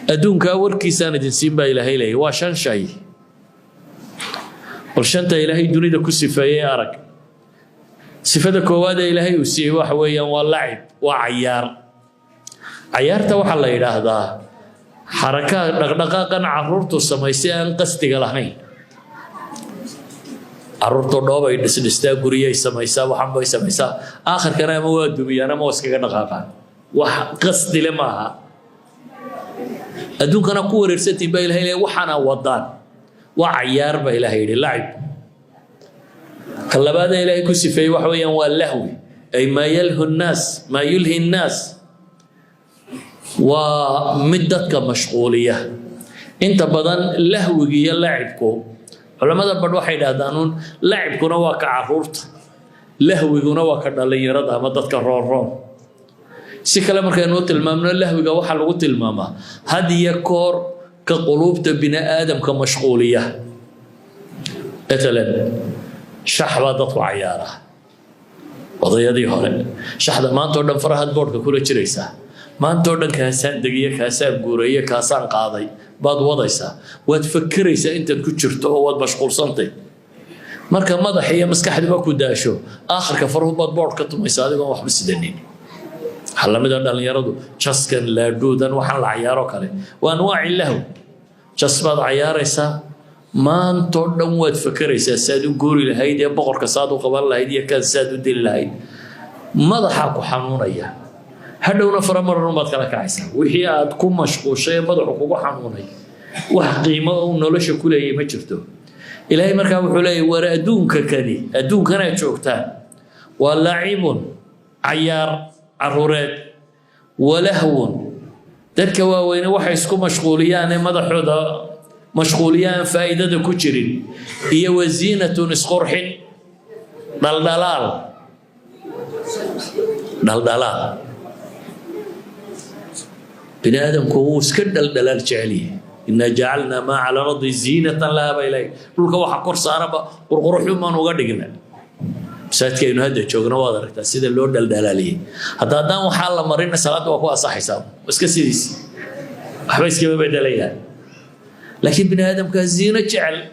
أدونك أوركي ساند سيمبا إلى هيلي واشان شيء والشنطة إلى هي دوني ده كسفاية أرك صفة كوادة إلى هي وسي وحويا واللعب وعيار عيار توح الله إلى هذا حركات دقدقاقا عرورتو سميسي أن قصدي لهين عرورتو دوبا يدسدستا غوريي سميسا وحن باي سميسا آخر كان ما ودومي أنا ما وسكا دقاقا وقصدي لماها أدون كان قوة رسالتي بايل هيلي وحنا وضان وعيار بايل هيلي لعب كلا بعد إلهي كسفي وحويا واللهوي أي ما يلهي الناس ومدتك مشغولية انت بدن لهوي لعبكو علماء بدو waxay dhaadaan lacibkuna waa ka caruurta lahwiguna waa ka dhalinyarada ama dadka roon si kale markaynu tilmaamno lahwiga waxa lagu tilmaamaa hadiya koor ka qulubta bini aadamka mashquuliya مثلا shaxba dadku ciyaara odayadii hore shaxda maanta oo dhan faraha boodka kula jiraysa maanta oo dhan kaasaan degiye kaasaan guureeye kaasaan qaaday baad wadaysaa waad fakaraysaa intaad ku jirto oo waad mashquulsantay marka madax iyo maskaxdiba ku daasho aakhirka faruhu baad boodka tumaysaa adigoo waxba sidanin xalamada dhalinyaradu jaskan laadhuudan waxaan la ciyaaro kale waa anwaaci lahu jas baad ciyaaraysaa maanta oo dhan waad fakaraysaa saad u guuri lahayd ee boqorka saad u qaban lahayd iyo kan saad u dili lahayd madaxa ku xanuunaya hadhowna faramaran baad kala kacaysaa wixii aad ku mashquushay madaxu kugu xanuunay wax qiimo oo nolosha ku leeyahay ma jirto ilaahay markaa wuxuu leeyahay war adduunka kadi adduunkana joogtaan waa laacibun ciyaar caruureed walahwun dadka waaweyn waxay isku mashquuliyaan madaxooda mashquuliyaan faa'iidada ku jirin iyo wasiinatun isqurxin daldalaal بني آدم كوس كدل دلال جعليه إنا جعلنا ما على الأرض زينة لها بإليه نقول كوا حقور صاربا ورقروح يوم وقدقنا ساعات كأنه هذا شوقنا واضح تأسيد اللون دلاليه هذا دام وحال مرينا صلاة وقوة صح حساب بس كسيديس حبيس كيف بدليها لكن بني آدم كزينة جعل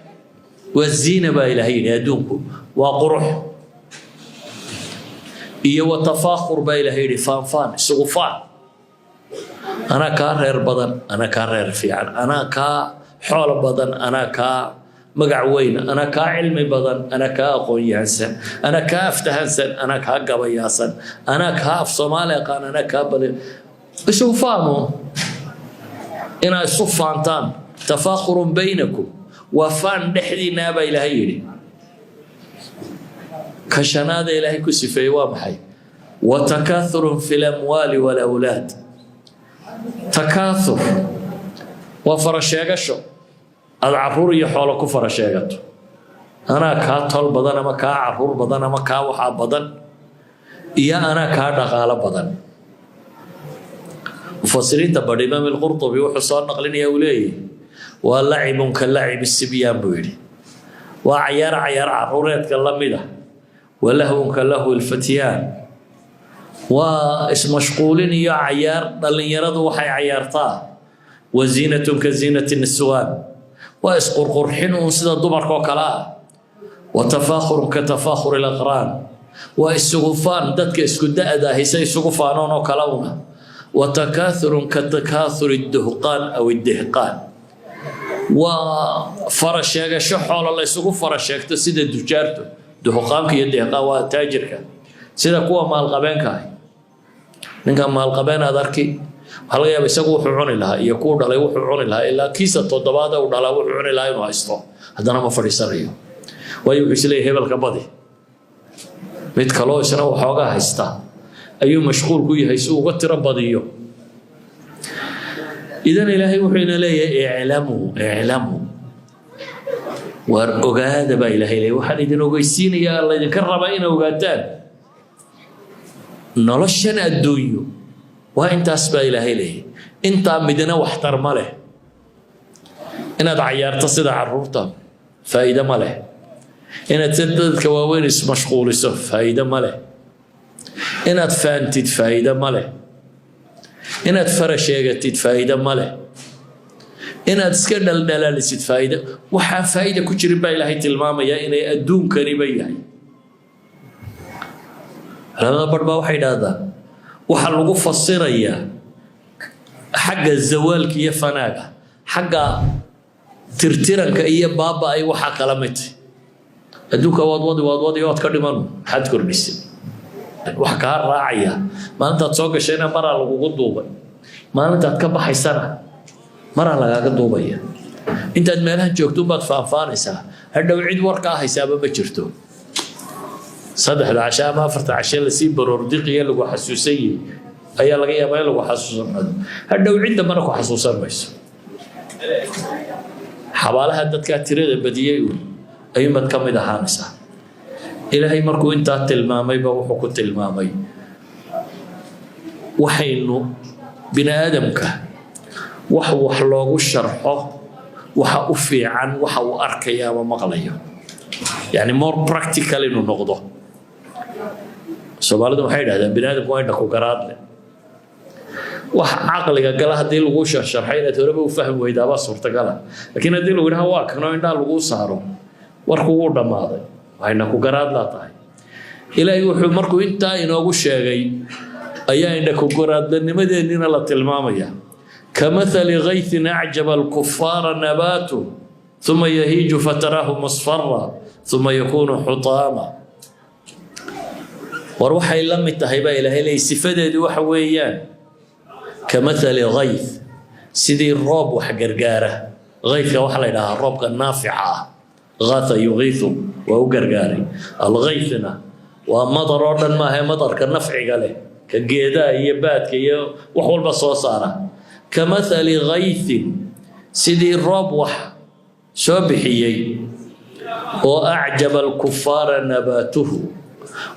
والزينة بإلهين يدومكم وقروح إيه وتفاخر بإلهين فان سغفان أنا كارير بدن أنا كارير فيعل أنا كا حول بدن أنا كا مقعوين أنا كا علمي بدن أنا كا قوي هنسن أنا كا افتهنسن أنا كا قبياسن أنا كا في صوماليا قان أنا كا بدن شو فاهموا إن الصفانتان تفاخر بينكم وفان دحدي نابا إلهيني كشناد إلهي كسفي وامحي وتكاثر في الأموال والأولاد تكاثر وفرشيغشو العرور يحول كفرشيغتو انا كا تول بدن ما كا عرور بدن ما كا وحا بدن يا انا كا دقاله بدن مفسرين تبع الامام القرطبي وحصان نقلين يا ولي ولعب كلعب السبيان بويلي وعيار عروريت كلميده ولهو كلهو الفتيان واسم مشغولين يا عيار دلين يرد وحي عيارتا وزينة كزينة النسوان واسقر قرحين وسيد الدمر كوكلا وتفاخر كتفاخر الأقران والسقفان دتك اسكداء دا هيسي سقفانون وكلاونا وتكاثر كتكاثر الدهقان أو الدهقان وفرشاق شحول الله يسقف فرشاق تسيد الدجارتو دهقان كي الدهقان وتاجرك سيدا كوا مال قبينك ninka maalqabeen aad arki waxa laga yaabaa isagu wuxuu cuni lahaa iyo ku dhalay wuxuu cuni lahaa ilaa kiisa toddobaad uu dhalaa wuxuu cuni lahaa inuu haysto haddana ma fadhiisanayo waayo wuxuu isleeyahay hebelka badi mid kaloo isna waxoogaa haysta ayuu mashquul ku yahay si uga tiro badiyo idan ilaahay wuxuu ina leeyahay iclamu war ogaada baa ilaahay leeyahay waxaan idin ogeysiinayaa alla idinka rabaa inay ogaataan noloshan adduunyo waa intaas baa ilaahay leeyahay intaa midna waxtar ma leh inaad cayaarto sida caruurta faa'iido ma leh inaad dadka waaweyn ismashquuliso faa'iido ma leh inaad faantid faa'iido ma leh inaad farasheegatid faa'iido ma leh إن أتسكن الدلالة ست فائدة وحا فائدة كتير باي لهي تلماما يا إني أدون كريبي هذا بربا وحيد هذا وحلقوا فالصيرية حق الزوال كي فناقة حق ترتيرنك إيا بابا أي وحا كلامتي أدوك واد كريمان حد كرنيسي وحكا راعية ما أنت تسوق شينا مرة لغو قدوبة ما أنت تكبح سنة مرة لغا قدوبة أنت أدميلها جوكتو بات فانفانسا هذا وعيد ورقا حسابة بجرتو صدح العشاء ما فرت عشان لسيب بروديقية لغو حسوسية أي لغاية ما لغو حسوسا هذا وعيد مرة حسوسا بيس حوالها دادكا تريد بدية أي ما تكمل حانسا إلهي مركو أنت تلمامي بوحكو تلمامي وحينو بني آدمك وح لوغو شرحه وح أفي عن وح أركيا ومغليا يعني مور براكتيكال إنه نقضه سؤال ده حيد هذا بني آدم وين نكو قراد وح عقلك قال هدي لغو شرحين تربي وفهم ويدا بس ورتقلا لكن هدي لغو هواك كانوا عندنا لغو صاروا وركو دماده وحنا ku garaad la tahay ilaahay wuxuu markuu inta inoogu sheegay ayaa indha ku garaadnimadeena la tilmaamaya kamathali ghaythin a'jaba al-kuffara nabatu thumma yahiju fatarahu musfarra thumma yakunu hutama war waxay la mid tahay ba ilaahay sifadeedu waxa weeyaan kamathali ghayth sidii roob wax gargaara ghaythka waxa la yiraahdaa roobka naafica غاث يغيث وأوغرغاري الغيثنا ومطر أردن ما هي مطر كالنفع قاله كالجيدا يبات كي وحول بصوصارة كمثل غيث سيدي الربوح سبحيي وأعجب الكفار نباته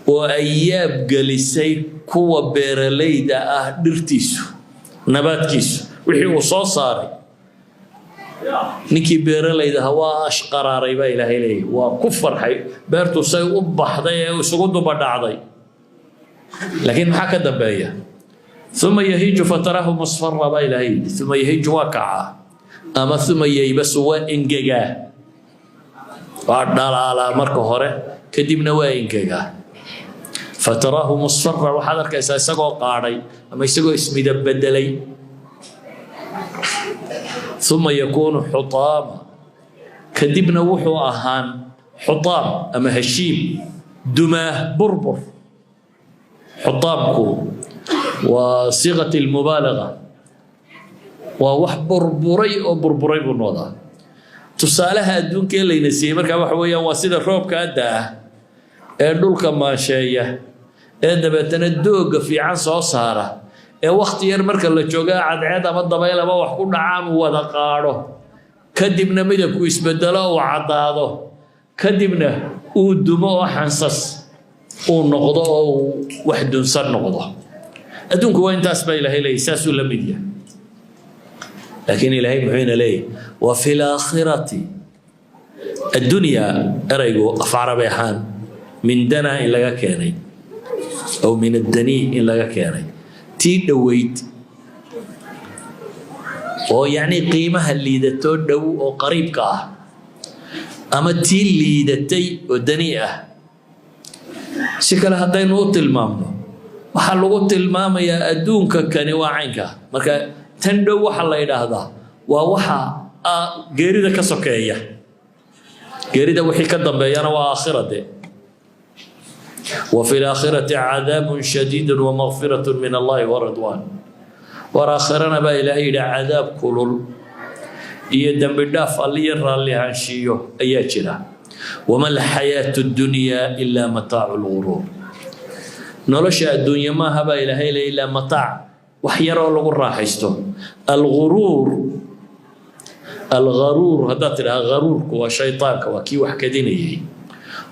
وأياب جلسي كوا بيرليدا أهدرتيسو نبات كيسو وحي وصوصاري ninkii beeralayda waa ashqaraaray baa ilaahay leeyahay waa ku farxay beertu say u baxday ee isugu duba dhacday laakiin maxaa ka dambeeya thumma yahiju fatarahu musfarra baa ilaahay thumma yahiju waqa'a ama thumma yaybasu wa ingaga waa dhalaala marka hore kadibna waa ingaga fatarahu musfarra waxaad arkaysaa isagoo qaadhay ama isagoo ismidab bedelay ثم يكون حطاما كدبنا وحو أهان حطام أما هشيم دماه بربر حطامكو وصيغة المبالغة ووح بربري أو بربري بالنوضة تسالها دون كيلي نسيمرك وحويا واسيد الروب كأدا دولك ما شاية دبتنا الدوق في عنصة صارة وقت يرمرك اللي جوجا عاد ما الضبايل ما وحكون عام وذا قاره كدبنا مدك ويسبدله وعضاضه كدبنا ودمه وحنصص ونقضه وحد صار نقضه أدونك وين تسبى إلهي لي ساس ولا ميديا لكن إلهي معين لي وفي الآخرة الدنيا أريجو أفعر بيحان من دنا إلا كاني أو من الدني إلا كاني تي دويت oo yani qiimaha liidato dhow oo qariibka ah ama tii liidatay oo dani ah si kale hadaynu u tilmaamno waxa lagu tilmaamayaa adduunka kani waa caynka marka tan dhow waxa la yiraahdaa waa waxa geerida ka sokeeya geerida wixii ka dambeeyana waa aakhirade وفي الآخرة عذاب شديد ومغفرة من الله ورضوان وآخرنا با إلهي عذاب كلل يدم بالداف اللي يرى اللي هنشيه أياتنا وما الحياة الدنيا إلا متاع الغرور نرشى الدنيا ما هبا إلهي إلا متاع وحيرا لغو راحيستو الغرور هذا ترى غرور كوا شيطان كوا كي وحكديني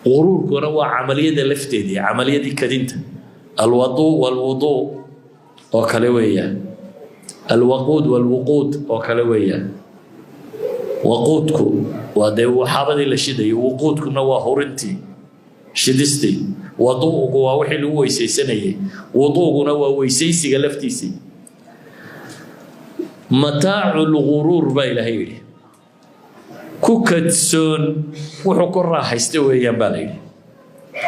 غرور كنا عملية لفتي عملية كدينت الوضوء وكلوية الوقود والوقود وكلوية وقودكم وده حابد إلى شدة وقودكم وهورنتي شدستي وضوءك ووحي هو يسيسني وضوءك ويسيسي لفتيسي متاع الغرور بايلهيري كوكتسون وحكر راح يستوي يا بالي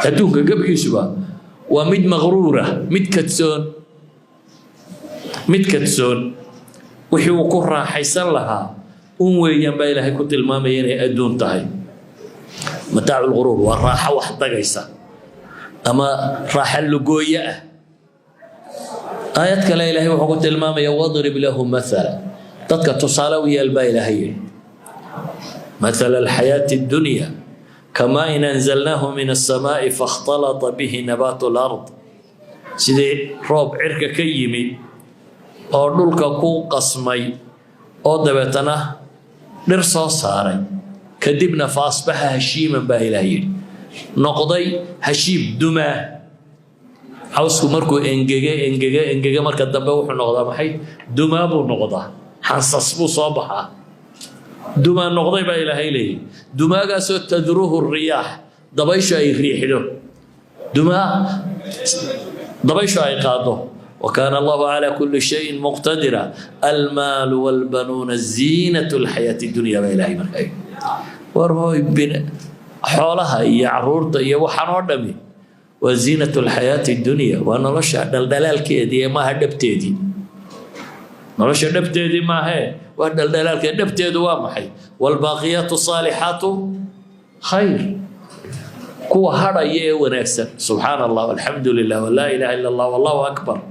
أدوك قبل يسوى ومد مغرورة مد كتسون وحي وكر راح يسلها ويا بايلهي كنت الماما يني أدون تاي متاع الغرور والراحة واحدة قيسة أما راحة اللقوية آيات كلا إلهي وحكوت الماما يوضرب لهم مثلا تذكر تصالوية البايلهي مثل الحياة الدنيا كما إن أنزلناه من السماء فاختلط به نبات الأرض سيدي روب عرك كيمي أو دولك كو قسمي أو دبتنا نرصا صاري كدبنا فأصبح هشيما بايلهي نقضي هشيم دماء عاوزكو مركو انجيجا مركا الدنبا وحو نقضا محي دماء بو نقضا حنصصبو صباحا دماء نقضي بايلهي لي دماء قاسو تدروه الرياح ضبيشو اي ريحلو دماء ضبيشو اي قادو وكان الله على كل شيء مقتدرا المال والبنون زينة الحياة الدنيا بايلهي مركي وروي بين حولها يا عرورتا يا وحنو دمي وزينة الحياة الدنيا وانا رشا دلدلال كيدي ما هدبتيدي نرشا دبتيدي ما هي ودلدلال كيدي دبتيدي وامحي والباقيات الصالحات خير كو هذا يه ونكسر سبحان الله والحمد لله ولا إله إلا الله والله أكبر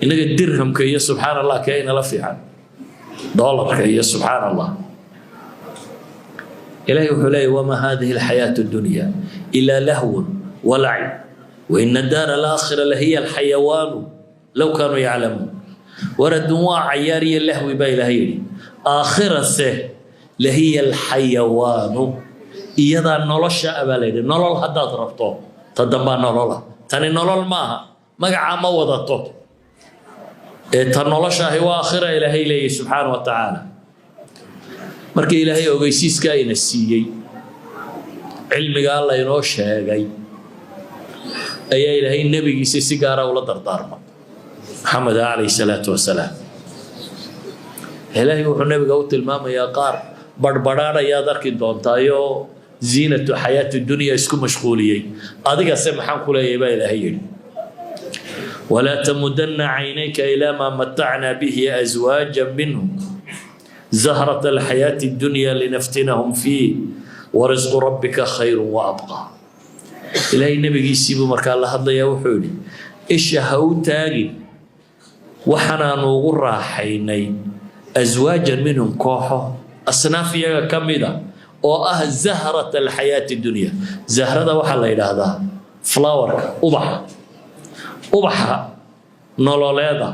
إنك الدرهم كي سبحان الله كأين لفيعا دولار كي سبحان الله إلهي وحلي وما هذه الحياة الدنيا إلا لهو ولعب وإن الدار الآخرة لهي الحيوان لو كانوا يعلمون وردوا عياري اللهو بايلهيري آخرة سه لهي الحيوان إيضا نولش أباليري نولل هدا ضربته تدنبا نولولا تاني نولل ماها مقع ما وضعته تنولش هو آخرة إلهي لي سبحانه وتعالى markii ilaahay ogeysiiska ayna siiyay cilmiga Allah inoo sheegay ayaa ilaahay nabigiisa si gaar ah ula dardaarmay Muhammad alayhi salatu wasalaam ilaahay wuxuu nabiga u tilmaamayaa qaar badhbadhaanaya darki doontaayo ziinatu hayati dunya isku mashquuliyay adiga se maxaan ku leeyahay baa ilaahay yiri wala tamudanna aynayka ila ma mata'na bihi azwajan minhum زهرة الحياة الدنيا لنفتنهم فيه ورزق ربك خير وأبقى إلهي النبي يسيب مركا الله هذا يا وحولي إيش هو تاجي وحنا نغر حيني أزواجا منهم كوحة أصنافيا كمدا أو زهرة الحياة الدنيا زهرة وحلا إلى هذا فلاور أبح نولولادا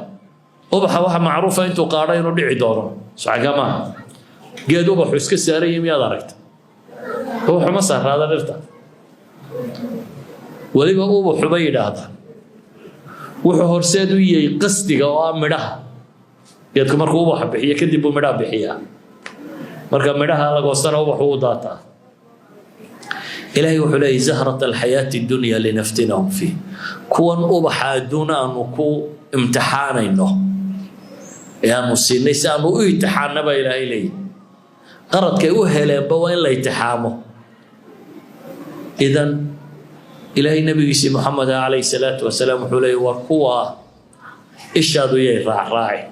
أبح واحد معروفة أنتو قارين ودعي دوره سعجمة جدوا بحسك الساري يا دركت هو حمص هذا نرتا ولي أبو حبيد هذا وحور سادو يقصدي قوام مده يدك مركوب حبية كذب مده بحيا مركب مده على قصر أبو حوضاته إلهي وحلي زهرة الحياة الدنيا لنفتنهم فيه كون أبحا دون أن نكو امتحان إنه يا مسين ليس أنه يتحان نبا إلهي لي قرد كي أهلا بوا إلا يتحامه إذن إلهي النبي محمد عليه الصلاة والسلام حلي وقوة إشهدوا يراع راعي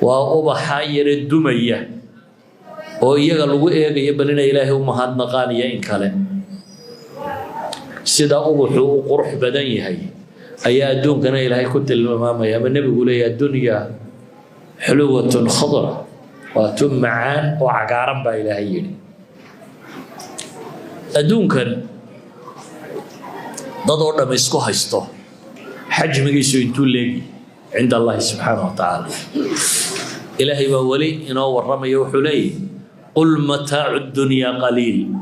وأبحا يرد دمية ويغلو إيغا يبنينا إلهي ومهاد نقانية إن كالين سيدا أبحو قرح بدني هاي أي أدون كان إلهي كنت الماما يا من النبي يقول يا الدنيا حلوة خضرة وتم معان وعقارا با إلهي أدون كان ضدور لما يسكو هايستو حجم يسو ينتو لي عند الله سبحانه وتعالى إلهي وولي إنه الرمي وحلي قل متاع الدنيا قليل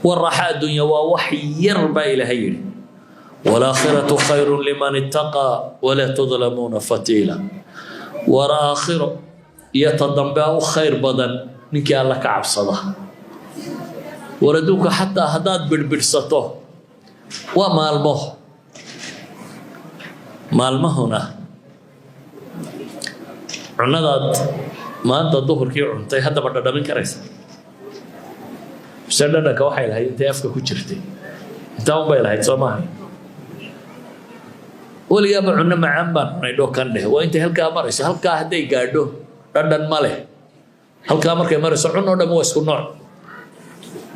والرحاء الدنيا ووحي يربى إلهي والآخرة خير لمن اتقى ولا تظلمون فتيلا والآخرة يتضمبا خير بدن نكي الله كعب صدا وردوك حتى هداد بالبرسطه وما المه ما المهنا cunadaad maanta duhurkii cuntay haddaba dhadhamin karaysa bise dhadhanka waxay lahayd intay afka ku jirtay intaa unbay lahayd soo maaha weligaaba cunno macaan baan cunay dhoo kan dheh waa intay halkaa marayso halkaa hadday gaadho dhadhan ma leh halkaa markay marayso cun oo dhan waa isku nooc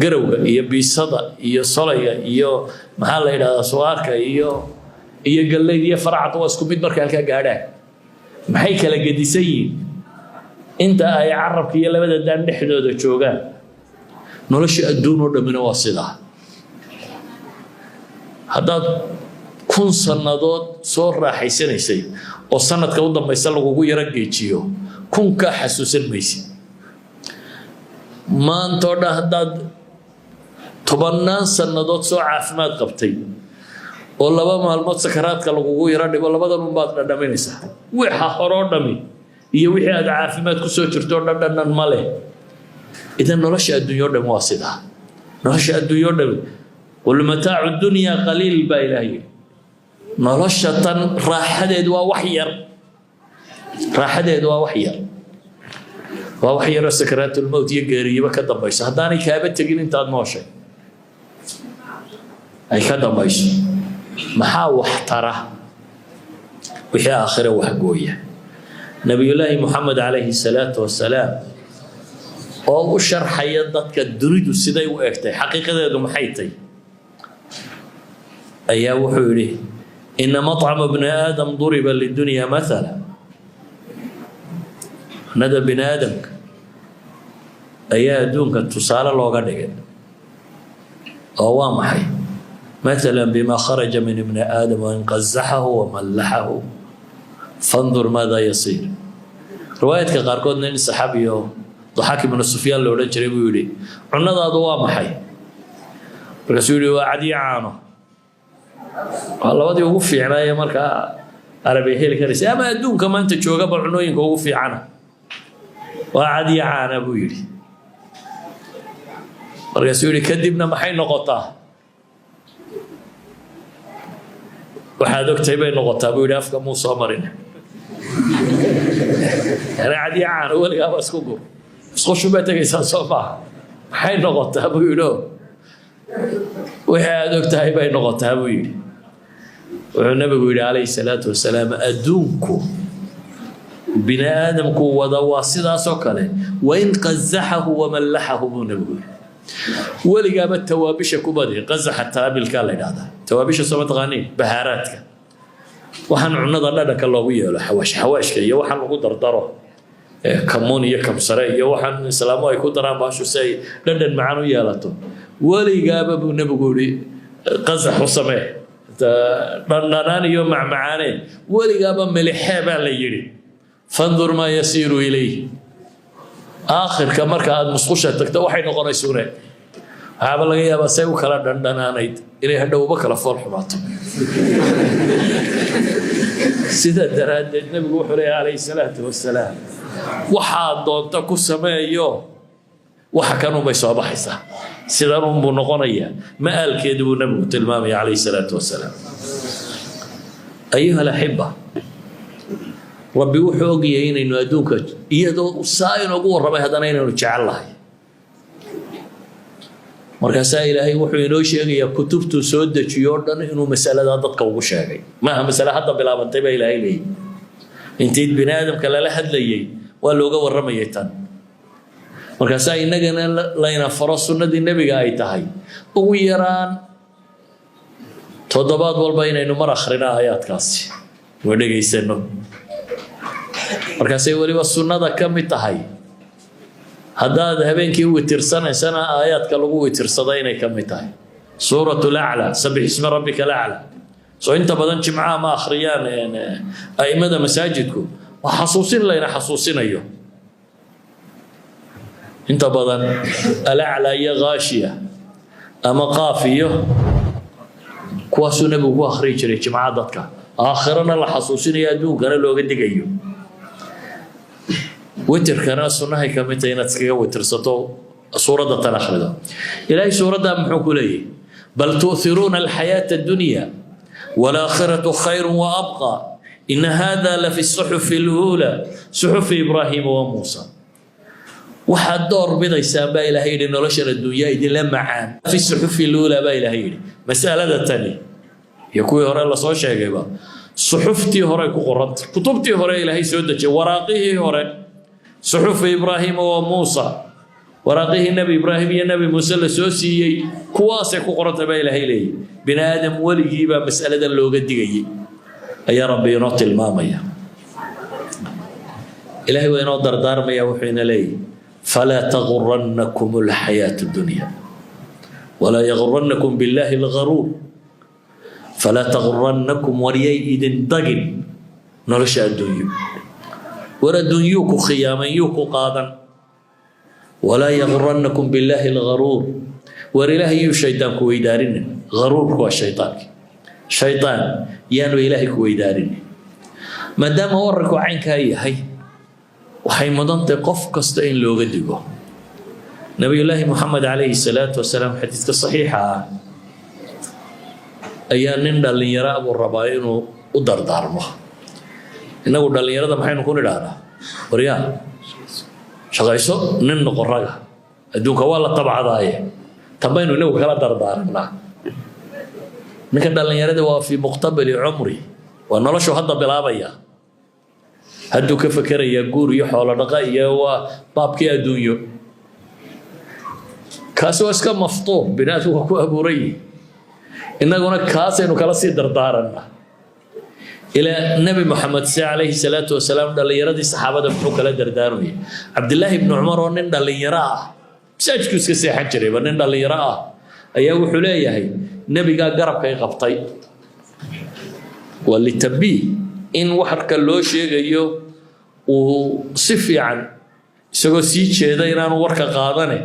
garawga iyo biisada iyo solayga iyo maxaa la yidhahdaa suwaarka iyo galleyda iyo faracada waa isku mid markay halkaa gaadhaan maxay kala gedisan yihiin inta ay carabka iyo labada daan dhexdooda joogaan nolosha adduun oo dhammina waa sidaa haddaad 1000 sannadood soo raaxaysanaysay oo sanadka u dambaysa lagugu yaro geejiyo 1000 kaa xasuusan maysid maantoo dhan haddaad 10 sannadood soo caafimaad qabtay oo 2 maalmood sakaraadka lagugu yaro dhigo labadan unbaad dhadhaminaysaa waxa horoo dhami iyo wixii aad caafimaad ku soo jirto dhadhanan ma leh idan nolosha adduunyo dhan waa sidaa nolosha adduunyo dhan qul mataacu dunya qaliil baa ilaahay nolosha tan raaxadeedu waa wax yar raaxadeedu waa wax yar waa wax yar sakaraatul mawt iyo geeriyaba ka dambayso haddaanay kaaba tegin intaad nooshay ay ka dambayso maxaa wax tara wixii aakhira wax gooya nabiyullaahi muxamed calayhi salaatu wasalaam oo u sharxaya dadka dunidu siday u egtay xaqiiqadeedu maxay tahay ayaa wuxuu yidhi ina maطcama bni aadam duriba lidunya maala nada bini aadamka ayaa adduunka tusaale looga dhigay oo waa maxay مثلا بما خرج من ابن آدم وإن قزحه وملحه فانظر ماذا يصير رواية كقاركود نين الصحابي ضحاك بن سفيان لو رجع يقولي عنا ذا ضوام حي الرسول وعدي عانه والله ودي وقف عنا يا مركا عربي هيل كريس أما أدون كمان تشوقه بالعنوين وقف عنا وعدي عانه بيقولي الرسول كذبنا محي نقطه waxaad ogtay bay noqotaa buu yidhi afka muu soo marin raacdi caan weligaaba isku gur isqushu baa tegaysaa soo maaha maxay noqotaa buu yidhi waxaad ogtahay bay noqotaa buu yidhi wuxuu nabigu yidhi calayhi salaatu wasalaam adduunku bini aadamku wada waa sidaasoo kale wain qazaxahu wamallaxahu buu nabigu yidhi weligaaba tawaabisha ku badi qazaxa taabilkaa la yidhahdaa tawaabisha soo mataqaaniin bahaaraadka waxaan cunada dhadhanka loogu yeelo xawaashka iyo waxaan lagu dardaro kamuun iyo kamsare iyo waxaan islaamu ay ku daraan baashu si ay dhadhan macaan u yeelato weligaaba buu nabigu yidhi qazax u samee dhandhanaan iyo macmacaaneen weligaaba milixee baa la yidhi fandur maa yasiiru ilayh آخر كمرك هذا مسخوشة تكتب واحد نقرأ سورة هذا اللي جاي بس يو كلا دندنا نيد إلى هذا وبكرة فرح مات سيد الدراد النبي وحري عليه الصلاة والسلام وحاد ضدك السماء يو وحكانوا بيصاب حسا سيدهم بنقنية ما قال كده النبي تلمامي عليه الصلاة والسلام أيها الأحبة ربي وحوقي إنه أدوك إيادو ساين وقول ربي هذا إنه جعل الله مركز إلهي وحو إنه شيء كتبت سودة يوردن إنه مسألة هذا تقوى شيء ما مسألة هذا بلا منتبه إلهي لي انتيت بني آدم كلا لحد لي ولو قوى الرميتان مركز إنه لينا فرص سنة النبي قايتهاي ويران تضبط والبين إنه مرة أخرنا آيات كاسي ودقي سنو markaasay waliba sunnada ka mid tahay haddaad habeenkii u witirsanaysana aayaadka lagu witirsada inay ka mid tahay suuratul a'la sabbih isma rabbikal a'la soo inta badan jimcaha ma akhriyaan aimada masaajidku wa xasuusin layna xasuusinayo inta badan al-a'la ya ghaashiya ama qaafiyo kuwaasuu nabigu ku akhriyi jiray jimcaha dadka aakhirana la xasuusinayo adduunkana looga digayo وتر كان سنة كمتين تسكي وتر ستو سورة الآخرة إلهي سورة محوك لي بل تؤثرون الحياة الدنيا والآخرة خير وأبقى إن هذا لفي الصحف الأولى صحف إبراهيم وموسى waxaa door bidaysaa baa ilaahay yidhi nolosha adduunyaa idinla macaan fi suxufi luula baa ilaahay yidhi masalada tani iyo kuwii hore la soo sheegayba suxuftii hore ku qoranta kutubtii hore ilaahay soo dejiyay waraaqihii hore suxuf ibraahim wa muusa waraaqihii nabi ibraahim iyo nabi muuse la soo siiyey kuwaasay ku qoranta baa ilaahay leeyahay bini aadam weligiiba masaladan looga digayay ayaa rabbi inoo tilmaamaya ilaahay waa inoo dardaarmaya wuxuu ina leeyahay فلا تغرنكم الحياة الدنيا ولا يغرنكم بالله الغرور فلا تغرنكم وريي إذن دقن نرشى الدنيا ولا دنيوك خياما يوك قادا ولا يغرنكم بالله الغرور ورله يو شيطان كويدارين غرور هو الشيطان شيطان يانو إلهي كويدارين ما دام ورك عينك هي waxay mudantay qof kasta in looga digo nabiyullaahi muxamed calayhi salaatu wasalaam xadiiska saxiixa ah ayaa nin dhallinyaro abuu rabaa inuu u dardaarmo innagu dhallinyarada maxaynu ku nidhaahnaa waryaa shaqayso nin noqo raga adduunka waa la tabcadaaye tambaynu inagu kala dardaarannaa ninka dhallinyarada waa fii muqtabali cumri waa noloshu hadda bilaabaya hadduu ka fakerayaa guur iyo xoolo dhaqa iyo waa baabkii adduunyo kaasi waa iska maftuur binaadku waa ku abuuray innaguna kaasaynu kala sii dardaaranna ilaa nabi maxamed calayhi salaatu wasalaam dhallinyaradii saxaabada muxuu kala dardaarmayay cabdillaahi ibnu cumar oo nin dhallinyaro ah masaajidku iska seexan jirayba nin dhallinyaro ah ayaa wuxuu leeyahay nebigaa garabkay qabtay waa litambiih in waxarka loo sheegayo uu si fiican isagoo sii jeeda inaanu warka qaadane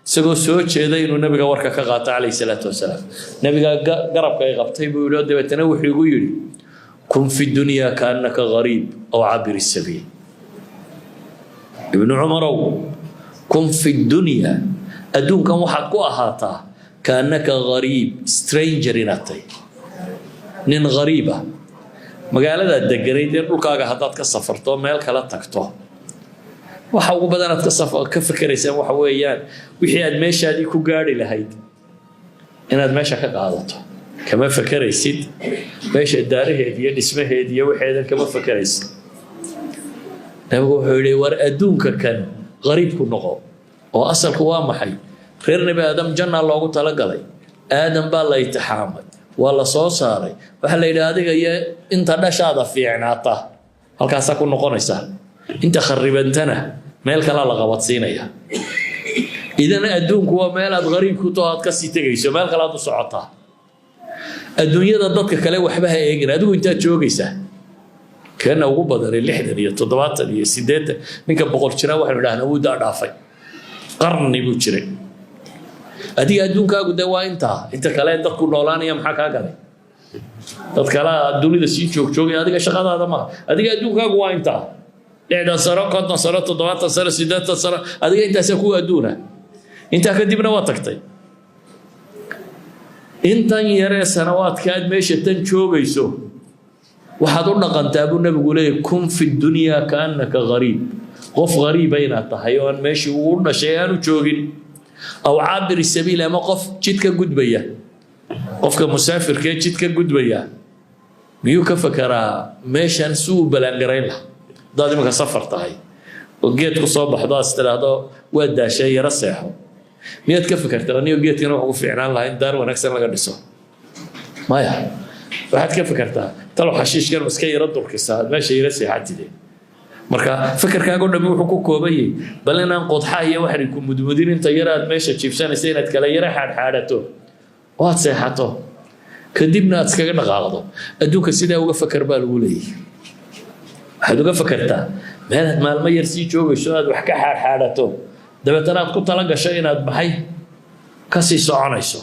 isagoo soo jeeda inuu nabiga warka ka qaato calayhi salaatu wasalaam nabiga garabka ay qabtay buu yidhi dabeetana wuxuu igu yidhi kun fi dunyaa kaannaka gariib aw cabiri sabiil ibnu cumarow kun fi dunyaa adduunkan waxaad ku ahaataa kaannaka gariib stranger inaad tahay nin gariib ah magaalada deganayd ee dhulkaaga haddaad ka safarto meel kala tagto waxa ugu badan aad ka fikiraysaan waxa weeyaan wixii aad meeshaadii ku gaari lahayd inaad meesha ka qaadato kama fakaraysid meesha daaraheed iyo dhismaheed iyo waxeedan kama fakaraysid nabigu wuxuu yidhi war adduunka kan qariibku noqo oo asalku waa maxay reer nebi aadam janna loogu talagalay aadam baa la itixaamay waa la soo saaray waxa la yidhaha adiga iyo inta dhashaada fiicnaata halkaasaa ku noqonaysaa inta kharibantana meel kala la qabadsiinaya idan adduunku waa meel aad qariib ku taho aad ka sii tegayso meel kale aad u socotaa adduunyada dadka kale waxba ha eegin adigu intaad joogaysaa keena ugu badanay 60 iyo 70 iyo 80 ninka boqol jira waxaynu idhahnaa wuu dhaafay qarni buu jiray adiga adduunkaagu de waa inta kale dadku noolaanaya maxaa kaa galay dad kale dunida sii joogay adiga shaqadaada ma adiga adduunkaagu waa intaa 60 sano 50 sano 70 sano 80 sano adiga intaas ku adduuna inta kadibna waa tagtay intan yare sanawaadka aad meesha tan joogayso waxaad u dhaqantaa buu nabigu leeyahay kun fi dunya kaannaka gariib qof gariib ayna tahay oo aan meeshii ugu dhashay aanu joogin aw cabir sabiil ama qof jidka gudbaya qofka musaafirka jidka gudbaya miyuu ka fakaraa meeshan suu balangarayn lah dad imika safar tahay oo geed ku soo baxdo astiraado waa daashay yara seexo miyaad ka fakartaa aniyo geedkana wax ugu fiicnaan lahayn daar wanaagsan laga dhiso maya waxaad ka fakartaa talo xashiishkan iska yara durkisaa meesha yara seexatide marka fikirkaaga oo dhammi wuxuu ku koobayay bal inaan qodxa iyo waxay ku mudmudin inta yaraad meesha jiibsanaysa inaad kala yara xaadxaadato oo aad seexato kadibna aad iskaga dhaqaaqdo adduunka sidaa uga fakar baa lagu leeyahay waxaad uga fakartaa meelaad maalmo yar sii joogayso aad wax ka xaadxaadato dabeetana aad ku tala gasho inaad maxay ka sii soconayso